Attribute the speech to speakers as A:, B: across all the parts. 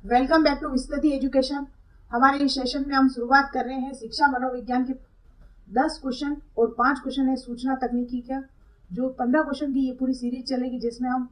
A: Welcome back to Vistruti education. हमारे इस session में हम शुरुआत कर रहे हैं शिक्षा मनोविज्ञान के 10 क्वेश्चन और 5 क्वेश्चन है सूचना तकनीकी का। जो 15 क्वेश्चन की ये पूरी सीरीज चलेगी जिसमें हम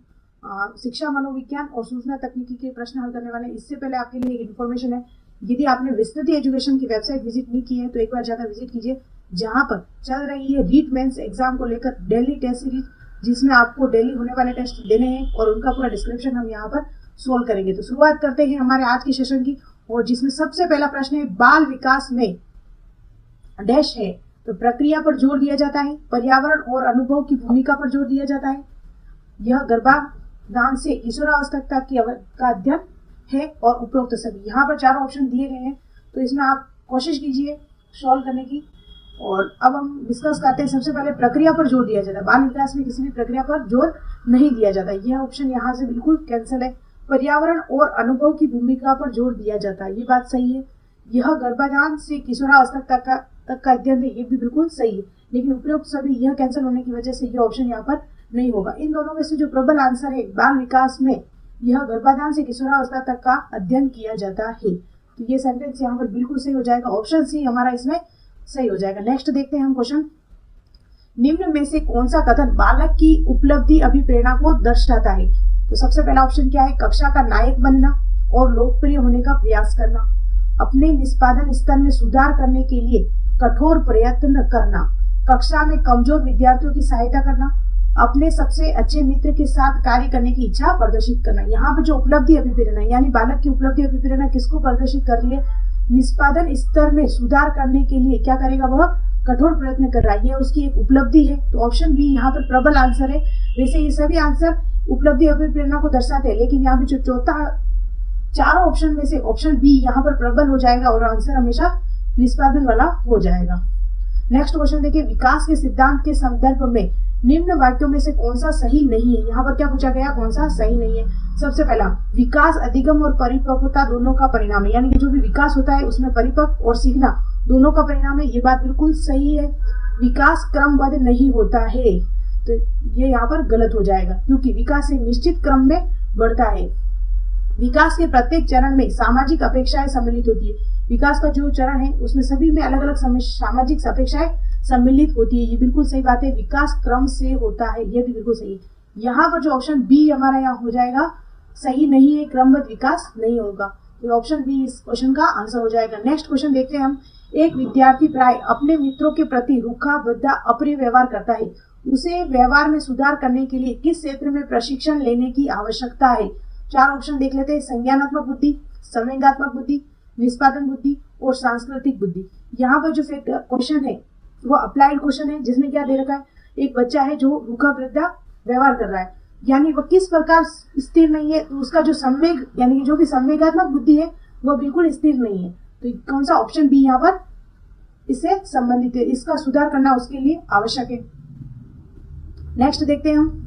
A: शिक्षा मनोविज्ञान और सूचना तकनीकी के प्रश्न हल करने वाले हैं। इससे पहले आपके लिए एक इन्फॉर्मेशन है, यदि आपने विस्तृति एजुकेशन की वेबसाइट विजिट नहीं की है तो एक बार जाकर विजिट कीजिए, जहाँ पर चल रही है रीट मेंस एग्जाम को लेकर डेली टेस्ट सीरीज, जिसमें आपको डेली होने वाले टेस्ट देने हैं और उनका पूरा डिस्क्रिप्शन हम यहाँ पर सोल्व करेंगे। तो शुरुआत करते हैं हमारे आज के सेशन की, और जिसमें सबसे पहला प्रश्न है, बाल विकास में डैश है। तो प्रक्रिया पर जोर दिया जाता है, पर्यावरण और अनुभव की भूमिका पर जोर दिया जाता है, यह गर्भाधान से किशोरावस्था तक का अध्ययन है और उपरोक्त सभी। यहाँ पर चारों ऑप्शन दिए गए हैं, तो इसमें आप कोशिश कीजिए सॉल्व करने की। और अब हम डिस्कस करते हैं। सबसे पहले प्रक्रिया पर जोर दिया जाता है। बाल विकास में किसी भी प्रक्रिया पर जोर नहीं दिया जाता, यह ऑप्शन यहाँ से बिल्कुल कैंसिल है। पर्यावरण और अनुभव की भूमिका पर जोर दिया जाता है, ये बात सही है। यह गर्भाधान से किशोरावस्था तक का अध्ययन है, ये भी बिल्कुल सही है। लेकिन उपयुक्त सभी यह कैंसिल होने की वजह से यह ऑप्शन यहाँ पर नहीं होगा। इन दोनों में से जो प्रबल आंसर है, बाल विकास में यह गर्भाधान से किशोरावस्था तक का अध्ययन किया जाता है, तो ये सेंटेंस यहाँ पर बिल्कुल सही हो जाएगा। ऑप्शन सी हमारा इसमें सही हो जाएगा। नेक्स्ट देखते हैं हम क्वेश्चन। निम्न में से कौन सा कथन बालक की उपलब्धि अभिप्रेरणा को दर्शाता है? तो सबसे पहला ऑप्शन क्या है, कक्षा का नायक बनना और लोकप्रिय होने का प्रयास करना, अपने निष्पादन स्तर में सुधार करने के लिए कठोर प्रयत्न करना, कक्षा में कमजोर विद्यार्थियों की सहायता करना, अपने सबसे अच्छे मित्र के साथ कार्य करने की इच्छा प्रदर्शित करना। यहाँ पे जो उपलब्धि अभिप्रेरणा यानी बालक की उपलब्धि अभिप्रेरणा किसको प्रदर्शित कर रही है? निष्पादन स्तर में सुधार करने के लिए क्या करेगा? वह कठोर प्रयत्न कर रहा है, यह उसकी एक उपलब्धि है। तो ऑप्शन बी यहाँ पर प्रबल आंसर है। वैसे ये सभी आंसर उपलब्धि अभिप्रेरणा को दर्शाते हैं, लेकिन यहाँ पे जो चौथा चारों ऑप्शन में से ऑप्शन बी यहाँ पर प्रबल हो जाएगा और आंसर हमेशा निष्पादन वाला हो जाएगा। नेक्स्ट क्वेश्चन देखिए, विकास के सिद्धांत के संदर्भ में निम्न वाक्यों में से कौन सा सही नहीं है? यहाँ पर क्या पूछा गया, कौन सा सही नहीं है? सबसे पहला, विकास अधिगम और परिपक्वता दोनों का परिणाम है, यानी कि जो भी विकास होता है उसमें परिपक्व और सीखना दोनों का परिणाम है, ये बात बिल्कुल सही है। विकास क्रमबद्ध नहीं होता है, तो ये यहाँ पर गलत हो जाएगा, क्योंकि विकास एक निश्चित क्रम में बढ़ता है। विकास के प्रत्येक चरण में सामाजिक अपेक्षाएं सम्मिलित होती है। विकास का जो चरण है उसमें सभी में अलग अलग सामाजिक अपेक्षाएं सम्मिलित होती है, ये बिल्कुल सही बात है। विकास क्रम से होता है, ये भी बिल्कुल सही है। यहाँ पर जो ऑप्शन बी हमारा यहाँ हो जाएगा सही नहीं है, क्रमबद्ध विकास नहीं होगा, तो ऑप्शन बी इस क्वेश्चन का आंसर हो जाएगा। नेक्स्ट क्वेश्चन देखते हैं हम। एक विद्यार्थी प्राय अपने मित्रों के प्रति रूखा भद्दा अप्रिय व्यवहार करता है, उसे व्यवहार में सुधार करने के लिए किस क्षेत्र में प्रशिक्षण लेने की आवश्यकता है? चार ऑप्शन देख लेते हैं। संज्ञानात्मक बुद्धि, संवेगात्मक बुद्धि, निष्पादन बुद्धि और सांस्कृतिक बुद्धि। यहाँ पर जो क्वेश्चन है वो अप्लाइड क्वेश्चन है, जिसमें क्या दे रखा है, एक बच्चा है जो रूखा भद्दा व्यवहार कर रहा है, यानी वह किस प्रकार स्थिर नहीं है, तो उसका जो संवेग यानी कि जो भी संवेगात्मक बुद्धि है वह बिल्कुल स्थिर नहीं है। तो कौन सा ऑप्शन बी यहाँ पर इससे संबंधित है, इसका सुधार करना उसके लिए आवश्यक है। नेक्स्ट देखते हैं हम।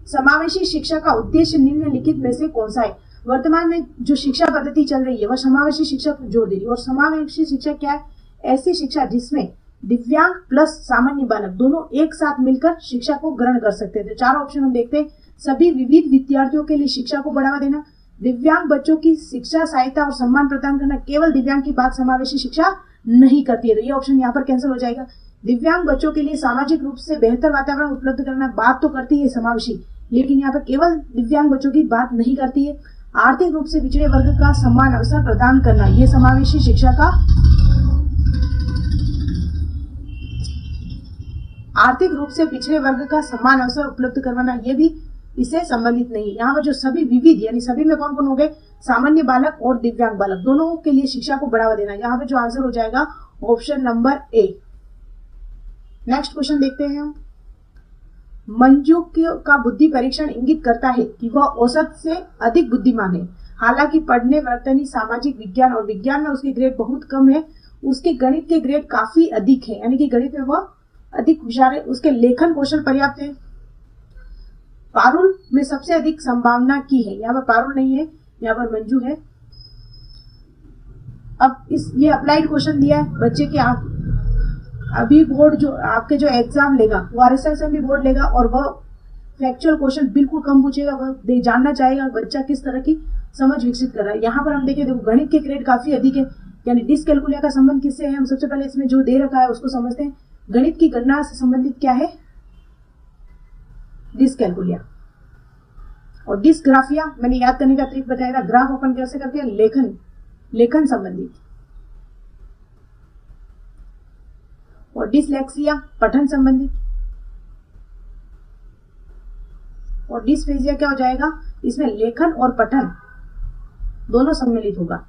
A: समावेशी शिक्षा का उद्देश्य निम्नलिखित में से कौन सा है? वर्तमान में जो शिक्षा पद्धति चल रही है वह समावेशी शिक्षा पर जोर दे रही है, और समावेशी शिक्षा क्या है? ऐसी शिक्षा जिसमें दिव्यांग प्लस सामान्य बालक दोनों एक साथ मिलकर शिक्षा को ग्रहण कर सकते हैं। तो चार ऑप्शन हम देखते हैं। सभी विविध विद्यार्थियों के लिए शिक्षा को बढ़ावा देना, दिव्यांग बच्चों की शिक्षा सहायता और सम्मान प्रदान करना, केवल दिव्यांग की बात समावेशी शिक्षा नहीं करती है, तो ये ऑप्शन यहाँ पर कैंसिल हो जाएगा। दिव्यांग बच्चों के लिए सामाजिक रूप से बेहतर वातावरण उपलब्ध करना, बात तो करती है समावेशी, लेकिन यहाँ पर केवल दिव्यांग बच्चों की बात नहीं करती है। आर्थिक रूप से पिछड़े वर्ग का समान अवसर प्रदान करना, ये समावेशी शिक्षा का आर्थिक रूप से पिछड़े वर्ग का समान अवसर उपलब्ध करवाना, ये भी इससे संबंधित नहीं है। यहाँ पर जो सभी विविध यानी सभी में कौन कौन हो गए? सामान्य बालक और दिव्यांग बालक दोनों के लिए शिक्षा को बढ़ावा देना, यहाँ पे जो आंसर हो जाएगा option number A. Next question देखते हैं हम। मंजू का बुद्धि परीक्षण इंगित करता है कि वह औसत से अधिक बुद्धिमान है, हालांकि पढ़ने, वर्तनी, सामाजिक विज्ञान और विज्ञान में उसके ग्रेड बहुत कम है, उसके गणित के ग्रेड काफी अधिक है, यानी कि गणित में वह अधिक होशियार है, उसके लेखन कौशल पर्याप्त है, पारुल में सबसे अधिक संभावना की है। यहाँ पर पारुल नहीं है, यहाँ पर मंजू है। अब ये अप्लाइड क्वेश्चन दिया है बच्चे के अभी बोर्ड जो आपके जो एग्जाम लेगा वो RSS में भी बोर्ड लेगा, और वह फैक्चुअल क्वेश्चन बिल्कुल कम पूछेगा, वह जानना चाहेगा बच्चा किस तरह की समझ विकसित कर रहा है। यहाँ पर हम देखें, देखो गणित के ग्रेड काफी अधिक है, यानी डिसकैलकुलिया का संबंध किससे है, हम सबसे पहले इसमें जो दे रखा है उसको समझते हैं। गणित की गणना से संबंधित क्या है, डिसकैलकुलिया। और डिसग्राफिया मैंने याद करने का ट्रिक बताया था, ग्राफ अपन कैसे करते हैं, लेखन संबंधित। और डिसलेक्सिया पठन संबंधित। और डिस्फेजिया क्या हो जाएगा, इसमें लेखन और पठन दोनों सम्मिलित होगा।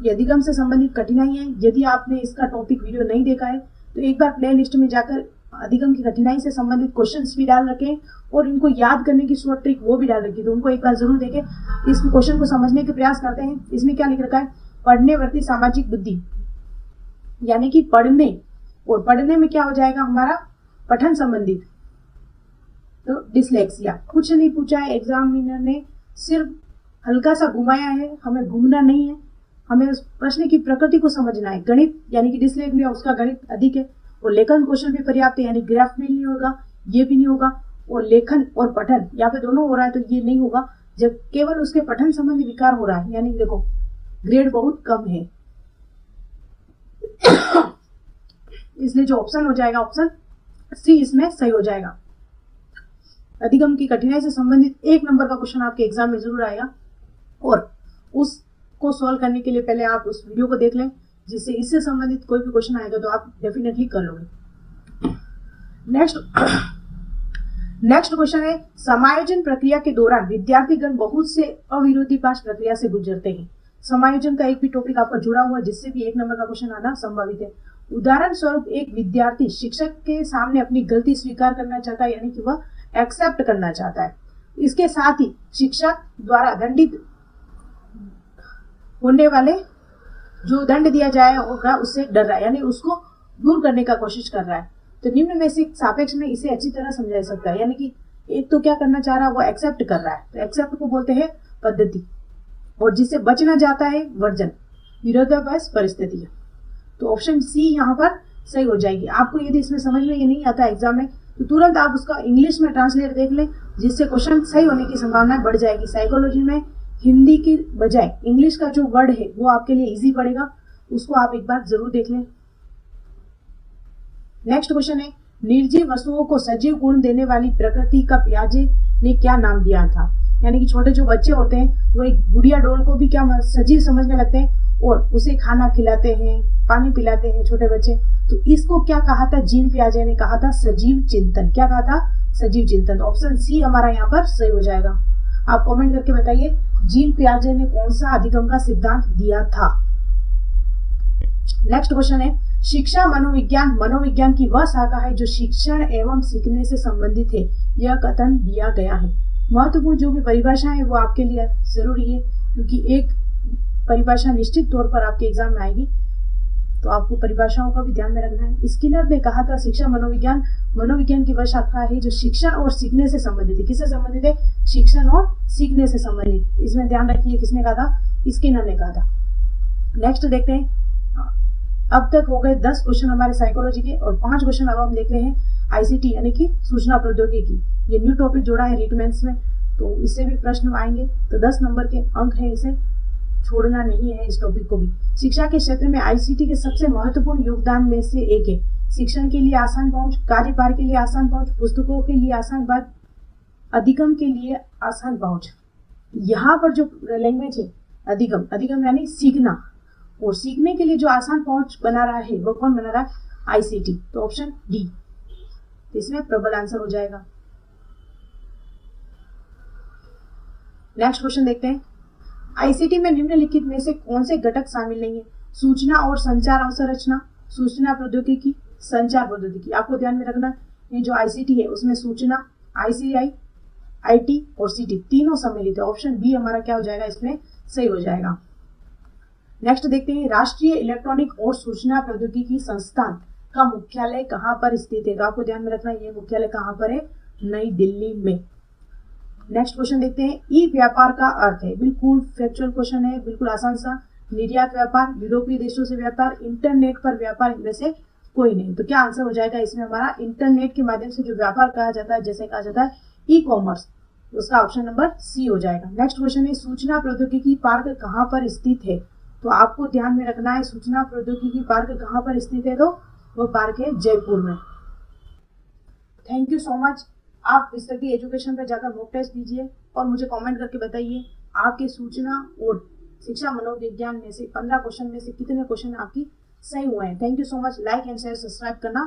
A: ये अधिगम से संबंधित कठिनाई है। यदि आपने इसका टॉपिक वीडियो नहीं देखा है तो एक बार प्ले लिस्ट में जाकर अधिगम की कठिनाई से संबंधित क्वेश्चंस भी डाल रखें और इनको याद करने की शॉर्ट ट्रिक वो भी डाल रखी, तो उनको एक बार जरूर देखें। इस क्वेश्चन को समझने के प्रयास करते हैं। इसमें क्या लिख रखा है, पढ़ने वर्ती सामाजिक बुद्धि, यानी कि पढ़ने, और पढ़ने में क्या हो जाएगा हमारा पठन संबंधित, तो डिसलेक्सिया। कुछ नहीं पूछा है एग्जामिनर ने, सिर्फ हल्का सा घुमाया है, हमें घूमना नहीं है, हमें उस प्रश्न की प्रकृति को समझना है। गणित यानी कि डिसलेक्सिया, उसका गणित अधिक है, और लेखन क्वेश्चन भी पर्याप्त है, यानी ग्राफ भी नहीं होगा, ये भी नहीं होगा, और लेखन और पठन यहाँ पे दोनों हो रहा है तो ये नहीं होगा। जब केवल उसके पठन संबंधी विकार हो रहा है, यानी देखो ग्रेड बहुत कम है, इसलिए जो ऑप्शन हो जाएगा, ऑप्शन सी इसमें सही हो जाएगा। अधिगम की कठिनाई से संबंधित 1 नंबर का क्वेश्चन आपके एग्जाम में जरूर आएगा, और उसको सॉल्व करने के लिए पहले आप उस वीडियो को देख लें, जिससे इससे संबंधित कोई भी क्वेश्चन आएगा तो आप डेफिनेटली कर लोगे। नेक्स्ट क्वेश्चन है, समायोजन प्रक्रिया के दौरान विद्यार्थीगण बहुत से अविरोधी पास प्रक्रिया से गुजरते हैं। समायोजन का एक भी टॉपिक आपका जुड़ा हुआ जिससे भी 1 नंबर का क्वेश्चन आना संभावित है। उदाहरण स्वरूप एक विद्यार्थी शिक्षक के सामने अपनी गलती स्वीकार करना चाहता है, यानी कि वह एक्सेप्ट करना चाहता है। इसके साथ ही शिक्षक द्वारा दंडित होने वाले जो दंड दिया जाए होगा उससे डर रहा है, यानी उसको दूर करने का कोशिश कर रहा है। तो निम्न में से सापेक्ष में इसे अच्छी तरह समझा जा सकता है, यानी कि एक तो क्या करना चाह रहा है, वो एक्सेप्ट कर रहा है, तो एक्सेप्ट को बोलते हैं पद्धति, और जिससे बचना चाहता है वर्जन, विरोधाभास परिस्थिति। तो ऑप्शन सी यहाँ पर सही हो जाएगी। आपको यदि इसमें समझ में ये नहीं आता एग्जाम में तो तुरंत आप उसका इंग्लिश में ट्रांसलेट देख लें, जिससे क्वेश्चन सही होने की संभावना बढ़ जाएगी। साइकोलॉजी में हिंदी की बजाय इंग्लिश का जो वर्ड है वो आपके लिए इजी पड़ेगा, उसको आप एक बार जरूर देख लें। नेक्स्ट क्वेश्चन है, निर्जीव वस्तुओं को सजीव गुण देने वाली प्रकृति का पियाजे ने क्या नाम दिया था। यानी कि छोटे जो बच्चे होते हैं वो एक गुड़िया डॉल को भी क्या सजीव समझने लगते हैं और उसे खाना खिलाते हैं, पानी पिलाते हैं छोटे बच्चे। तो इसको क्या कहा था, जीन पियाजे ने कहा था सजीव चिंतन। क्या कहा था, सजीव चिंतन। तो ऑप्शन सी हमारा यहाँ पर सही हो जाएगा। आप कमेंट करके बताइए जीन पियाजे ने कौन सा अधिगम का सिद्धांत दिया था। नेक्स्ट क्वेश्चन है, शिक्षा मनोविज्ञान की वह शाखा है जो शिक्षण एवं सीखने से संबंधित है, यह कथन दिया गया है। महत्वपूर्ण जो भी परिभाषा है वो आपके लिए जरूरी है, क्योंकि एक परिभाषा निश्चित तौर पर आपके एग्जाम में आएगी, तो आपको परिभाषाओं का भी ध्यान में रखना है। स्किनर ने कहा था शिक्षा मनोविज्ञान की वह शाखा है जो शिक्षण और सीखने से संबंधित है। किससे संबंधित है, शिक्षण और सीखने से संबंधित। इसमें ध्यान रखिए किसने कहा था, स्किनर ने कहा था। नेक्स्ट देखते हैं, अब तक हो गए 10 क्वेश्चन हमारे साइकोलॉजी के, और 5 क्वेश्चन अब हम देख रहे हैं आईसीटी यानी कि सूचना प्रौद्योगिकी। ये न्यू टॉपिक जोड़ा है रीटमेंस में, तो इससे भी प्रश्न आएंगे, तो 10 नंबर के अंक है, इसे छोड़ना नहीं है इस टॉपिक को भी। शिक्षा के क्षेत्र में आईसीटी के सबसे महत्वपूर्ण योगदान में से एक है। शिक्षण के लिए आसान पहुंच, कार्यभार के लिए आसान पहुंच, पुस्तकों के लिए आसान बात, अधिगम के लिए आसान पहुंच। यहाँ पर जो लैंग्वेज है अधिगम यानी सीखना, और सीखने के लिए जो आसान पहुंच बना रहा है वो कौन बना रहा है, आईसीटी। तो ऑप्शन डी इसमें प्रबल आंसर हो जाएगा। नेक्स्ट क्वेश्चन देखते हैं, आईसीटी में निम्नलिखित में से कौन से घटक शामिल नहीं है। सूचना और संचार अवसंरचना, सूचना प्रौद्योगिकी, संचार प्रौद्योगिकी। आपको ध्यान में रखना ये जो आईसीटी है उसमें सूचना, आईसीआई, आईटी और सीटी तीनों सम्मिलित है। ऑप्शन बी हमारा क्या हो जाएगा, इसमें सही हो जाएगा। नेक्स्ट देखते हैं, राष्ट्रीय इलेक्ट्रॉनिक और सूचना प्रौद्योगिकी संस्थान का मुख्यालय कहाँ पर स्थित है। तो आपको ध्यान में रखना ये मुख्यालय कहाँ पर है, नई दिल्ली में। नेक्स्ट क्वेश्चन देखते हैं, ई व्यापार का अर्थ है। बिल्कुल फैक्चुअल क्वेश्चन है, बिल्कुल आसान सा। निर्यात व्यापार, यूरोपीय देशों से व्यापार, इंटरनेट पर व्यापार, इनमें से कोई नहीं। तो क्या आंसर हो जाएगा इसमें हमारा? इंटरनेट के माध्यम से जो व्यापार कहा जाता है, जैसे कहा जाता है ई कॉमर्स, उसका ऑप्शन नंबर सी हो जाएगा। नेक्स्ट क्वेश्चन है, सूचना प्रौद्योगिकी पार्क कहाँ पर स्थित है? तो आपको ध्यान में रखना है, सूचना प्रौद्योगिकी पार्क कहाँ पर स्थित है? तो वो पार्क है जयपुर में। Thank you so much. आप विस्तृति एजुकेशन पर जाकर मॉक टेस्ट दीजिए और मुझे कमेंट करके बताइए आपके सूचना और शिक्षा मनोविज्ञान में से 15 क्वेश्चन में से कितने क्वेश्चन आपकी सही हुए हैं। Thank you so much. Like and share subscribe करना